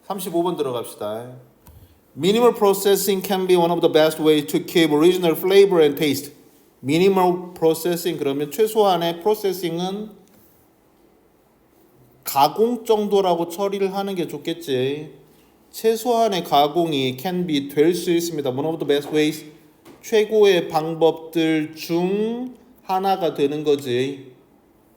35번 들어갑시다. Minimal processing can be one of the best ways to keep original flavor and taste. Minimal processing 그러면 최소한의 processing은 가공 정도라고 처리를 하는 게 좋겠지. 최소한의 가공이 can be 될 수 있습니다. One of the best ways. 최고의 방법들 중 하나가 되는 거지.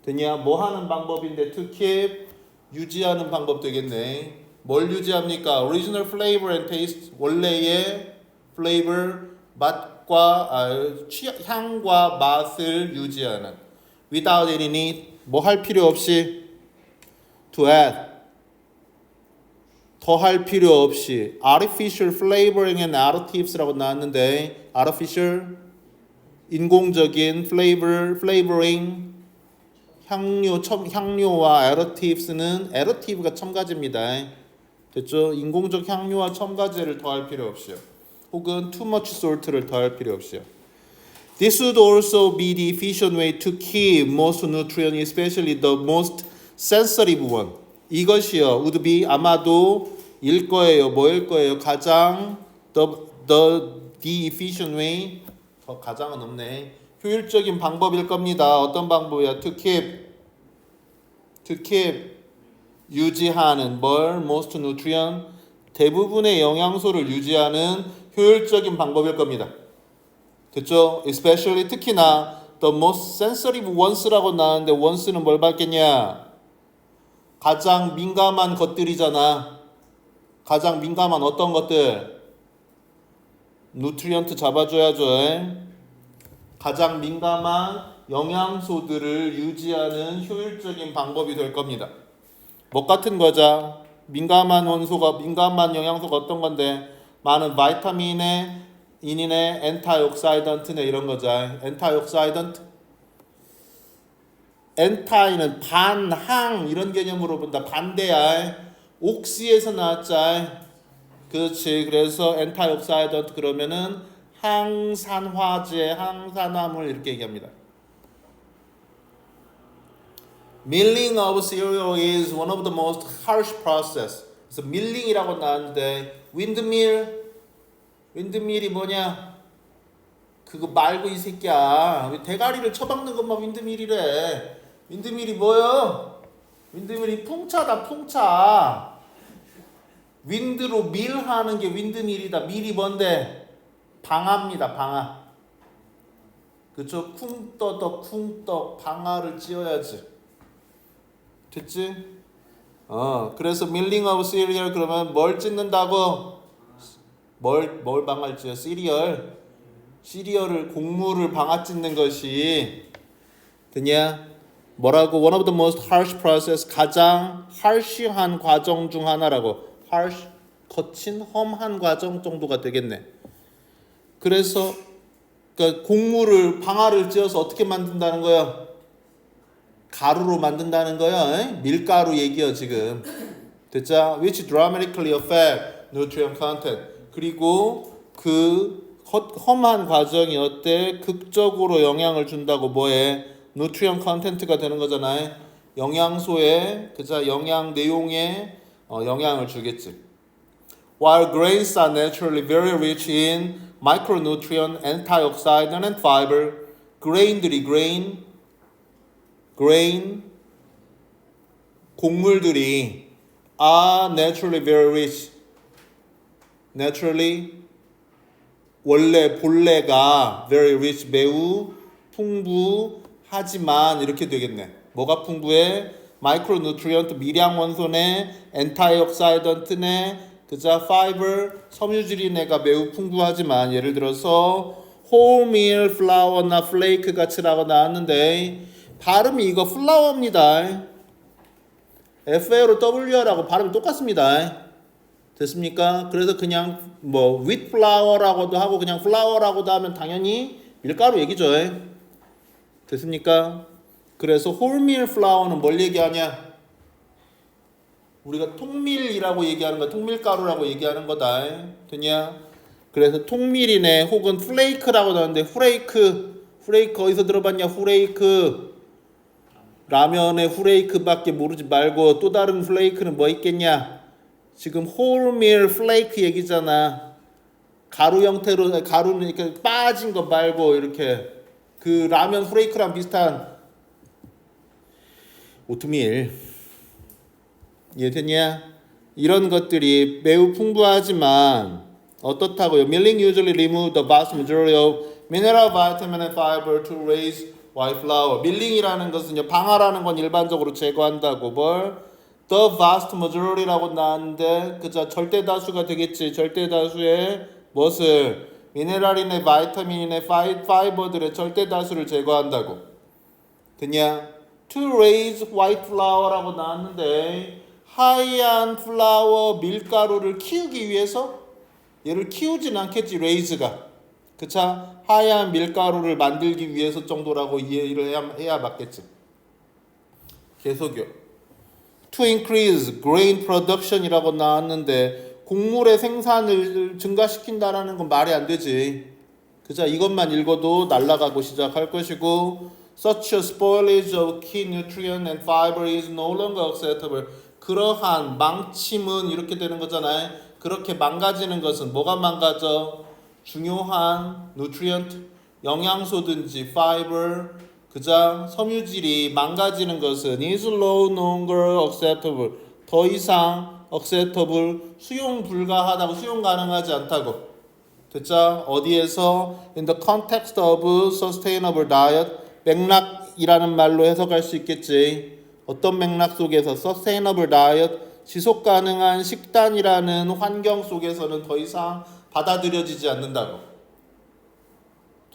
되냐? 뭐 하는 방법인데 to keep 유지하는 방법 되겠네. 뭘 유지합니까? Original flavor and taste. 원래의 flavor 맛과 향과 맛을 유지하는. Without any need. 뭐 할 필요 없이 to add. 더 할 필요 없이 artificial flavoring and additives 라고 나왔는데 artificial 인공적인 flavoring 향료와 additive스는 additive가 첨가제입니다. 됐죠? 인공적 향료와 첨가제를 더할 필요 없이요. 혹은 too much salt를 더할 필요 없이요. This would also be the efficient way to keep most nutrients, especially the most sensitive one. 이것이요, would be 아마도 일 거예요. 뭐일 거예요? 가장 the efficient way. 가장은 없네. 효율적인 방법일 겁니다. 어떤 방법이야? To keep 유지하는 뭘? Most nutrient 대부분의 영양소를 유지하는 효율적인 방법일 겁니다. 됐죠? Especially 특히나 the most sensitive ones라고 나왔는데 ones는 뭘 받겠냐? 가장 민감한 것들이잖아. 가장 민감한 어떤 것들? 누트리언트 잡아줘야죠. 가장 민감한 영양소들을 유지하는 효율적인 방법이 될 겁니다. 뭐 같은 거죠? 민감한 영양소가 어떤 건데? 많은 바이타민에, 인인에, 엔타옥사이던트네 이런 거죠. 엔타옥사이던트. 엔타이는 반항 이런 개념으로 본다. 반대야. 옥시에서 나왔자. 그렇지. 그래서 엔타옥사이던트 그러면은 항산화제, 항산화물 이렇게 얘기합니다. Milling of cereal is one of the most harsh process. 그래서 milling이라고 나왔는데 윈드밀이 뭐냐? 그거 말고 이 새끼야. 대가리를 쳐박는 것만 윈드밀이래. 윈드밀이 뭐요? 윈드밀이 풍차다, 풍차. 윈드로 밀하는 게 윈드밀이다. 밀이 뭔데? 방아입니다, 방아. 그쵸? 쿵떡 방아를 찧어야지. 됐지? 그래서 밀링 오브 시리얼 그러면 뭘 찢는다고? 뭘 방아를 찧어? 시리얼을 곡물을 방아 찢는 것이 되냐? 뭐라고? One of the most harsh process 가장 harsh한 과정 중 하나라고. harsh 거친 험한 과정 정도가 되겠네. 그래서 그러니까 곡물을 방아를 찧어서 어떻게 만든다는 거야? 가루로 만든다는 거야. 밀가루 얘기야 지금. 됐죠? Which dramatically affect nutrient content. 그리고 그 험한 과정이 어때? 극적으로 영향을 준다고 뭐해? nutrient content가 되는 거잖아요. 영양소에 그자 영양 내용에 영향을 주겠지. While grains are naturally very rich in micronutrient, antioxidant, and fiber, 곡물들이 are naturally very rich. naturally 본래가 very rich 매우 풍부하지만 이렇게 되겠네. 뭐가 풍부해? 마이크로누트리언트 미량 원소네, 엔타이옥사이던트네, 그자 파이버 섬유질이네가 매우 풍부하지만 예를 들어서 wholemeal flour나 flake 같이라고 나왔는데 발음이 이거 플라워입니다. FLOWR라고 발음이 똑같습니다. 됐습니까? 그래서 그냥 뭐 wheat flour라고도 하고 그냥 flour라고도 하면 당연히 밀가루 얘기죠. 됐습니까? 그래서 wholemeal flour는 뭘 얘기하냐? 우리가 통밀이라고 얘기하는 거, 통밀가루라고 얘기하는 거다. 됐냐? 그래서 통밀이네 혹은 플레이크라고 나오는데 후레이크 어디서 들어봤냐? 후레이크 라면의 후레이크밖에 모르지 말고 또 다른 플레이크는 뭐 있겠냐? 지금 wholemeal flake 얘기잖아. 가루 형태로 가루는 이렇게 빠진 거 말고 이렇게 그 라면 프레이크랑 비슷한 오트밀. 이해됐냐? 이런 것들이 매우 풍부하지만 어떻다고요? Milling usually remove the vast majority of mineral, vitamin and fiber to raise white flour. 밀링이라는 것은 방아라는 건 일반적으로 제거한다고. 뭘? The vast majority라고 나왔는데 그저 절대 다수가 되겠지. 절대 다수의 무엇을? 미네랄이네 바이타민이네 파이버들의 절대 다수를 제거한다고. 됐냐? To raise white flour라고 나왔는데 하얀 플라워 밀가루를 키우기 위해서 얘를 키우진 않겠지. raise가. 그차 하얀 밀가루를 만들기 위해서 정도라고 이해를 해야 맞겠지. 계속요. To increase grain production이라고 나왔는데 곡물의 생산을 증가시킨다라는 건 말이 안 되지. 그자 이것만 읽어도 날아가고 시작할 것이고 such a spoilage of key nutrient and fiber is no longer acceptable. 그러한 망침은 이렇게 되는 거잖아요. 그렇게 망가지는 것은 뭐가 망가져? 중요한 nutrient, 영양소든지 fiber, 그자 섬유질이 망가지는 것은 is no longer acceptable. 더 이상 acceptable, 수용 불가하다고, 수용 가능하지 않다고. 됐죠? 어디에서? In the context of sustainable diet. 맥락이라는 말로 해석할 수 있겠지. 어떤 맥락 속에서? Sustainable diet. 지속 가능한 식단이라는 환경 속에서는 더 이상 받아들여지지 않는다고.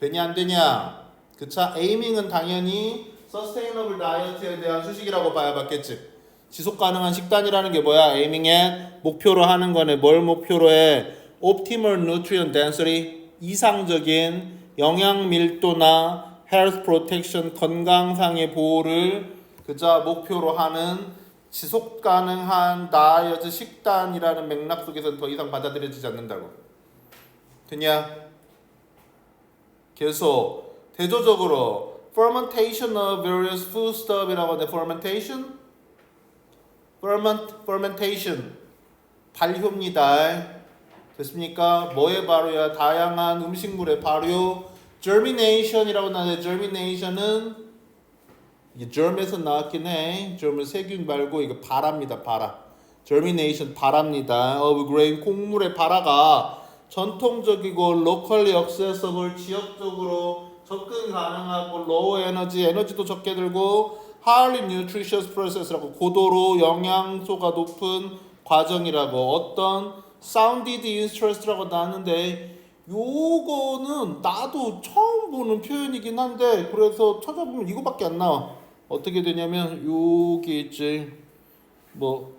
되냐 안 되냐? 그차 에이밍은 당연히 Sustainable diet에 대한 수식이라고 봐야 맞겠지. 지속 가능한 식단이라는 게 뭐야? 에이밍의 목표로 하는 거네. 뭘 목표로 해? Optimal nutrient density, 이상적인 영양 밀도나 health protection, 건강상의 보호를 그자 목표로 하는 지속 가능한 다이어트 식단이라는 맥락 속에서는 더 이상 받아들여지지 않는다고. 됐냐? 계속 대조적으로 fermentation of various foodstuff이라고 하는데 fermentation 발효입니다. 됐습니까? 뭐의 발효야? 다양한 음식물의 발효. germination이라고 나는데 germination은 이게 germ에서 나왔긴 해. germ 세균 말고 이거 발화입니다. 발화. germination 발화입니다. of grain 곡물의 발화가 전통적이고 locally accessible 지역적으로 접근 가능하고 low energy 에너지도 적게 들고 highly nutritious process라고 고도로 영양소가 높은 과정이라고 어떤 sounded interest라고 나왔는데 요거는 나도 처음 보는 표현이긴 한데 그래서 찾아보면 이거밖에 안 나와. 어떻게 되냐면 요게 있지 뭐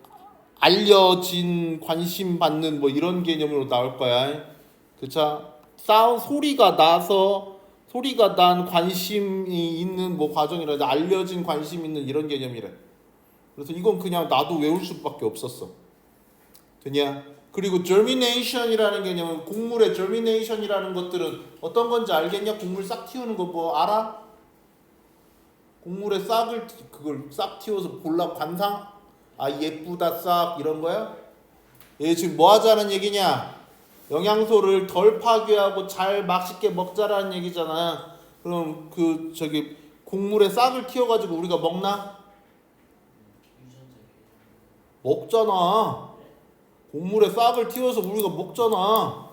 알려진 관심 받는 뭐 이런 개념으로 나올 거야. 그쵸? 소리가 난 관심이 있는 뭐 과정이라 알려진 관심 있는 이런 개념이래. 그래서 이건 그냥 나도 외울 수밖에 없었어. 되냐? 그리고 germination이라는 개념은 곡물의 germination이라는 것들은 어떤 건지 알겠냐? 곡물 싹 틔우는 거 뭐 알아? 곡물의 싹을 그걸 싹 틔워서 볼라 관상? 아 예쁘다 싹 이런 거야? 얘 지금 뭐 하자는 얘기냐? 영양소를 덜 파괴하고 잘 맛있게 먹자라는 얘기잖아. 그럼 그 저기 곡물의 싹을 틔워가지고 우리가 먹나? 먹잖아. 곡물에 싹을 틔워서 우리가 먹잖아.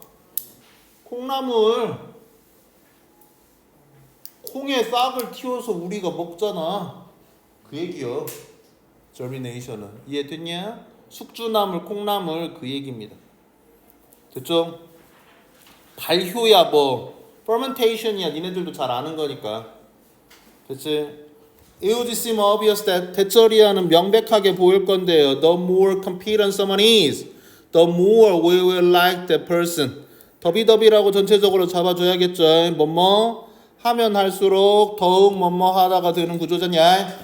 콩에 싹을 틔워서 우리가 먹잖아. 그 얘기요. germination은 이해됐냐? 숙주나물, 콩나물 그 얘기입니다. 됐죠? 발효야 뭐 fermentation이야 니네들도 잘 아는 거니까. 됐지? It would seem obvious that 대절이하는 명백하게 보일 건데요. The more competent someone is, the more we will like that person. 더비더비라고 전체적으로 잡아줘야겠죠. 뭐뭐 하면 할수록 더욱 뭐뭐 하다가 되는 구조잖냐.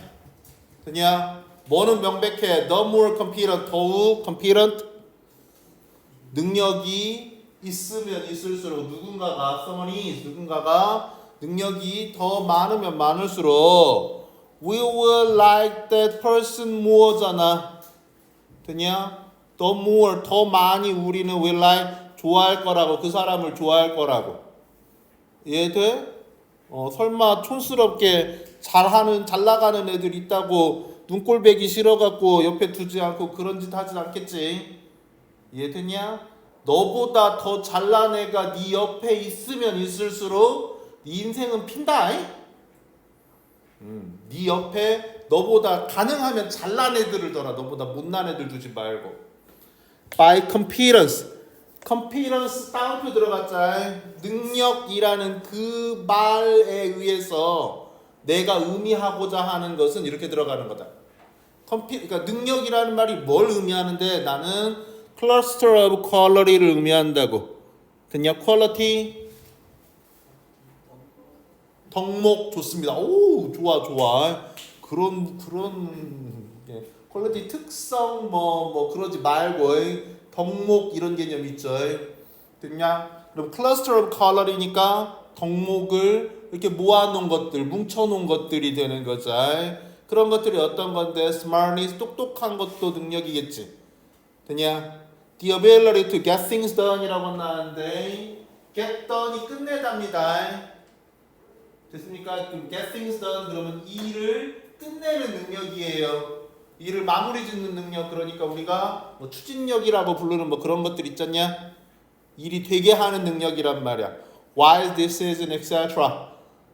됐냐? 뭐는 명백해. The more competent, 더욱 competent. 능력이 있으면 있을수록 누군가가 능력이 더 많으면 많을수록 we will like that person more잖아. 됐냐? the more 더 많이 우리는 will like 좋아할 거라고 그 사람을 좋아할 거라고 이해돼? 설마 촌스럽게 잘 나가는 애들 있다고 눈꼴배기 싫어갖고 옆에 두지 않고 그런 짓 하진 않겠지. 이해됐냐? 너보다 더 잘난 애가 네 옆에 있으면 있을수록 네 인생은 핀다. 네 옆에 너보다 가능하면 잘난 애들을 둬라. 너보다 못난 애들 두지 말고. By competence. competence 따옴표 들어갔자. 능력이라는 그 말에 의해서 내가 의미하고자 하는 것은 이렇게 들어가는 거다. 그러니까 능력이라는 말이 뭘 의미하는데 나는 cluster of quality를 의미한다고. 됐냐? quality 덕목 좋습니다. 오 좋아. 그런 quality 특성 뭐 그러지 말고 덕목 이런 개념 있죠. 됐냐? 그럼 cluster of quality니까 덕목을 이렇게 모아놓은 것들, 뭉쳐놓은 것들이 되는 거죠. 그런 것들이 어떤 건데 smartness 똑똑한 것도 능력이겠지. 됐냐? The ability to get things done이라고 나왔는데 get done이 끝내답니다. 됐습니까? get things done 그러면 일을 끝내는 능력이에요. 일을 마무리 짓는 능력. 그러니까 우리가 뭐 추진력이라고 부르는 뭐 그런 것들 있잖냐? 일이 되게 하는 능력이란 말이야. Why this is etc.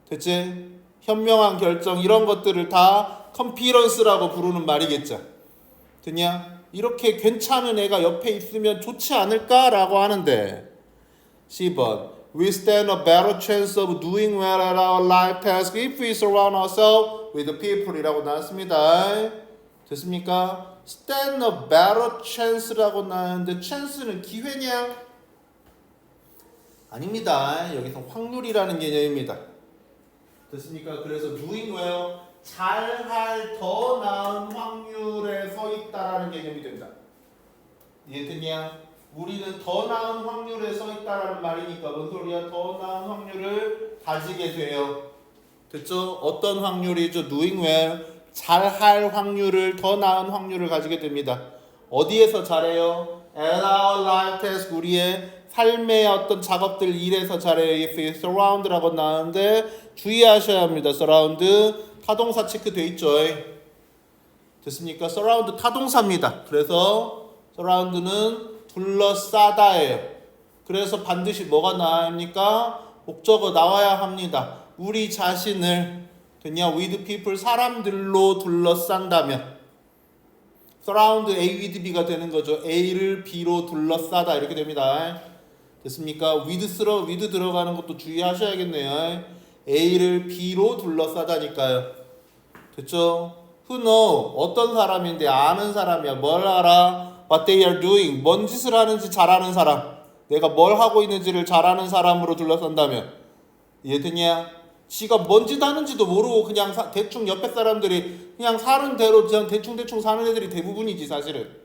됐지? 현명한 결정 이런 것들을 다 컴피런스라고 부르는 말이겠죠. 됐냐? 이렇게 괜찮은 애가 옆에 있으면 좋지 않을까라고 하는데 10번 We stand a better chance of doing well at our life task if we surround ourselves with people이라고 나왔습니다. 됐습니까? Stand a better chance라고 나왔는데 chance는 기회냐? 아닙니다. 여기서 확률이라는 개념입니다. 됐습니까? 그래서 doing well 잘할 더 나은 확률에 서 있다라는 개념이 된다. 이해됐냐? 우리는 더 나은 확률에 서 있다라는 말이니까 뭔 소리야? 더 나은 확률을 가지게 돼요. 됐죠? 어떤 확률이죠? doing well 잘할 확률을 더 나은 확률을 가지게 됩니다. 어디에서 잘해요? at our life task 우리의 삶의 어떤 작업들 일에서 잘해요. if we surround라고 나오는데 주의하셔야 합니다. surround 타동사 체크 돼 있죠. 됐습니까? surround 타동사입니다. 그래서 surround는 둘러싸다예요. 그래서 반드시 뭐가 나와야 합니까? 목적어 나와야 합니다. 우리 자신을 됐냐? with people 사람들로 둘러싼다면 surround A with B가 되는 거죠. A를 B로 둘러싸다 이렇게 됩니다. 됐습니까? with 들어가는 것도 주의하셔야겠네요. A를 B로 둘러싸다니까요. 됐죠? Who know 어떤 사람인데 아는 사람이야. 뭘 알아? What they are doing 뭔 짓을 하는지 잘 아는 사람. 내가 뭘 하고 있는지를 잘 아는 사람으로 둘러싼다면 이해됐냐? 지가 뭔 짓 하는지도 모르고 그냥 대충 옆에 사람들이 그냥 사는 대로 그냥 대충 사는 애들이 대부분이지 사실은.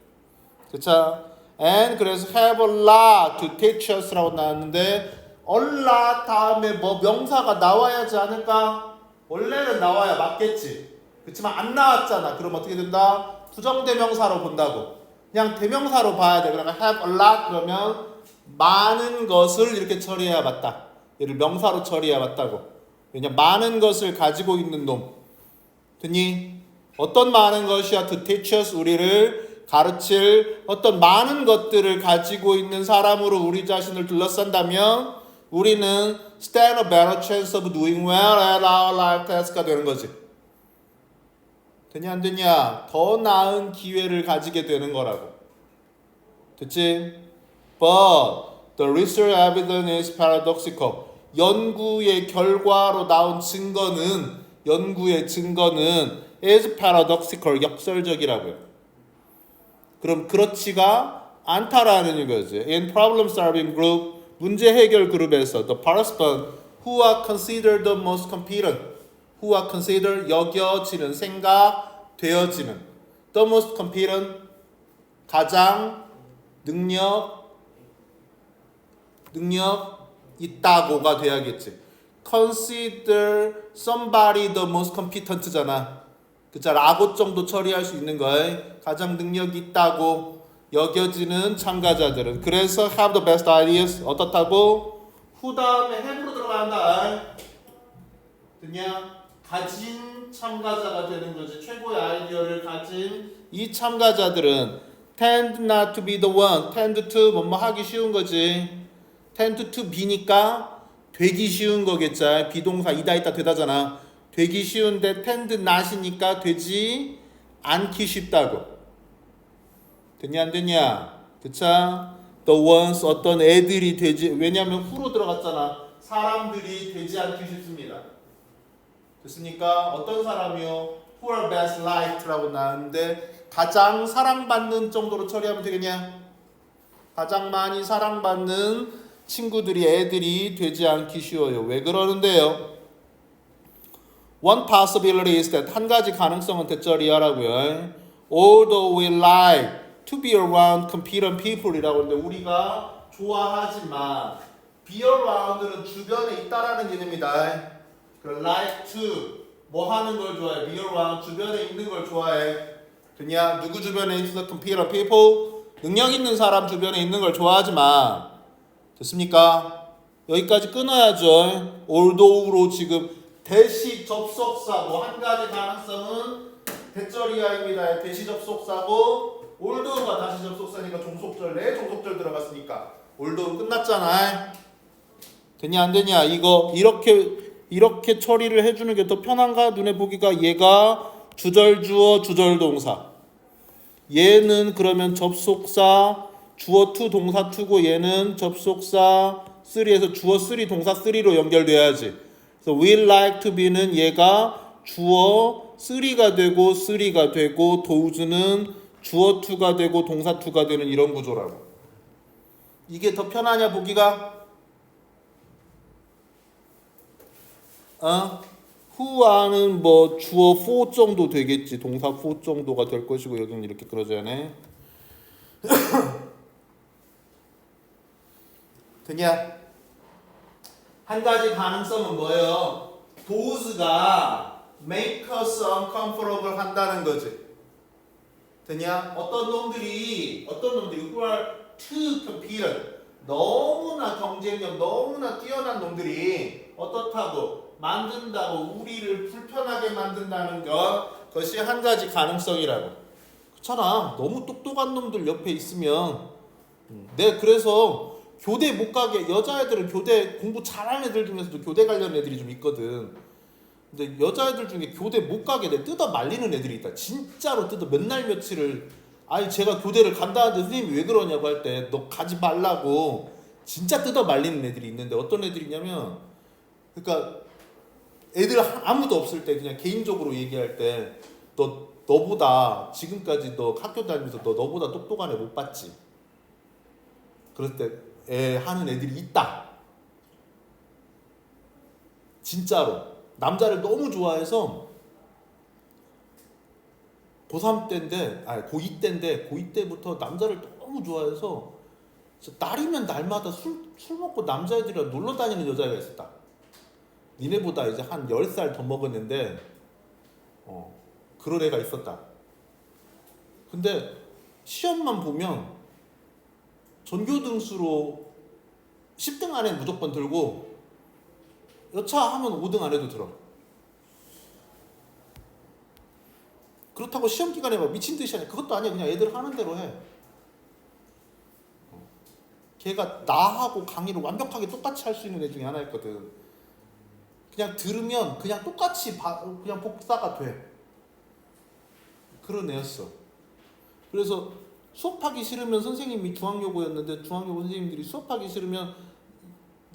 그쵸? And 그래서 have a lot to teach us라고 나왔는데 a lot 다음에 뭐 명사가 나와야지 않을까? 원래는 나와야 맞겠지. 그렇지만 안 나왔잖아. 그럼 어떻게 된다? 부정대명사로 본다고. 그냥 대명사로 봐야 돼. 그러니까 have a lot 그러면 많은 것을 이렇게 처리해야 맞다. 얘를 명사로 처리해야 맞다고. 왜냐 많은 것을 가지고 있는 놈. 됐니? 어떤 많은 것이야? To teach us 우리를 가르칠 어떤 많은 것들을 가지고 있는 사람으로 우리 자신을 둘러싼다면 우리는 stand a better chance of doing well at our life task가 되는 거지. 되냐 안 되냐? 더 나은 기회를 가지게 되는 거라고. 됐지? But the research evidence is paradoxical. 연구의 결과로 나온 연구의 증거는 is paradoxical, 역설적이라고요. 그럼 그렇지가 않다라는 이거지. In problem solving group, 문제 해결 그룹에서 the participants who are considered the most competent, who are considered 여겨지는, 생각되어지는 the most competent, 가장 능력 있다고가 돼야겠지. Consider somebody the most competent잖아. 그자 라고 정도 처리할 수 있는 거야. 가장 능력이 있다고. 여겨지는 참가자들은. 그래서 have the best ideas 어떻다고? who 다음에 have로 들어간다. 그냥 가진 참가자가 되는 거지. 최고의 아이디어를 가진 이 참가자들은 tend not to be the one, tend to 뭐뭐 하기 쉬운 거지. tend to be니까 되기 쉬운 거겠지. 비동사 이다 있다 되다잖아. 되기 쉬운데 tend not이니까 되지 않기 쉽다고. 됐냐 안 됐냐? 그쵸? the ones 어떤 애들이 되지, 왜냐면 who로 들어갔잖아. 사람들이 되지 않기 쉽습니다. 됐습니까? 어떤 사람이요? who are best liked라고 나왔는데 가장 사랑받는 정도로 처리하면 되겠냐? 가장 많이 사랑받는 친구들이, 애들이 되지 않기 쉬워요. 왜 그러는데요? One possibility is that, 한 가지 가능성은 대절이야라고요. Although we like to be around competent people이라고 하는데 우리가 좋아하지만 be around는 주변에 있다라는 개념이다. like to 뭐 하는 걸 좋아해? be around 주변에 있는 걸 좋아해. 그냥 누구 주변에 있어? competent people 능력 있는 사람 주변에 있는 걸 좋아하지만 됐습니까? 여기까지 끊어야죠. although로 지금 대시 접속사 뭐 한 가지 가능성은 대절이야입니다. 대시 접속사고 although가 다시 접속사니까 종속절 내 종속절 들어갔으니까 although는 끝났잖아. 되냐 안 되냐? 이거 이렇게 처리를 해주는 게 더 편한가? 눈에 보기가 얘가 주절 주어 주절 동사. 얘는 그러면 접속사 주어 to 동사 to고 얘는 접속사 3에서 주어 3 동사 3로 연결돼야지. 그래서 we like to be는 얘가 주어 3가 되고 3가 되고 does는 주어 2가 되고 동사 2가 되는 이런 구조라고. 이게 더 편하냐 보기가? who와는 뭐 주어 for 정도 되겠지. 동사 for 정도가 될 것이고 여기는 이렇게 그려져야 해. 그냥 한 가지 가능성은 뭐예요? does가 make us uncomfortable 한다는 거지. 되냐? 어떤 놈들이 who are too competent 너무나 경쟁력 너무나 뛰어난 놈들이 어떻다고 만든다고 우리를 불편하게 만든다는 것이 한 가지 가능성이라고. 그렇잖아. 너무 똑똑한 놈들 옆에 있으면 그래서 교대 못 가게 여자애들은 교대 공부 잘하는 애들 중에서도 교대 관련 애들이 좀 있거든. 근데 여자애들 중에 교대 못 가게 뜯어 말리는 애들이 있다. 진짜로 뜯어 몇 날 며칠을. 아니 제가 교대를 간다는데 선생님이 왜 그러냐고 할 때 너 가지 말라고 진짜 뜯어 말리는 애들이 있는데 어떤 애들이냐면 그러니까 애들 아무도 없을 때 그냥 개인적으로 얘기할 때 너보다 지금까지 너 학교 다니면서 너보다 똑똑한 애 못 봤지. 그럴 때 하는 애들이 있다. 진짜로 남자를 너무 좋아해서 고3 때인데 고2 때인데 고2 때부터 남자를 너무 좋아해서 날이면 날마다 술 먹고 남자애들이랑 놀러 다니는 여자애가 있었다. 니네보다 이제 한 10살 더 먹었는데 그런 애가 있었다. 근데 시험만 보면 전교등수로 10등 안에 무조건 들고 여차하면 5등 안에도 들어. 그렇다고 시험 기간에 막 미친 듯이 하냐? 그것도 아니야. 그냥 애들 하는 대로 해. 걔가 나하고 강의를 완벽하게 똑같이 할 수 있는 애 중에 하나였거든. 그냥 들으면 그냥 똑같이 그냥 복사가 돼. 그런 애였어. 그래서 수업하기 싫으면 선생님이 중앙여고였는데 중앙여고 선생님들이 수업하기 싫으면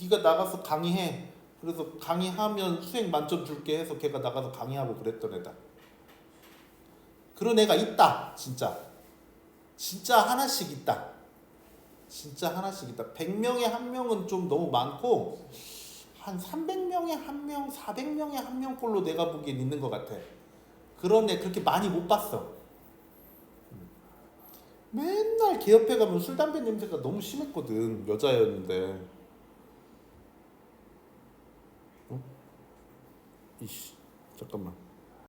네가 나가서 강의해. 그래서 강의하면 수행 만점 줄게 해서 걔가 나가서 강의하고 그랬던 애다. 그런 애가 있다. 진짜 하나씩 있다. 진짜 하나씩 있다. 100명에 한 명은 좀 너무 많고 한 300명에 한 명, 400명에 한 명꼴로 내가 보기엔 있는 것 같아. 그런 애 그렇게 많이 못 봤어. 맨날 걔 옆에 가면 술, 담배 냄새가 너무 심했거든. 여자였는데. 이씨, 잠깐만.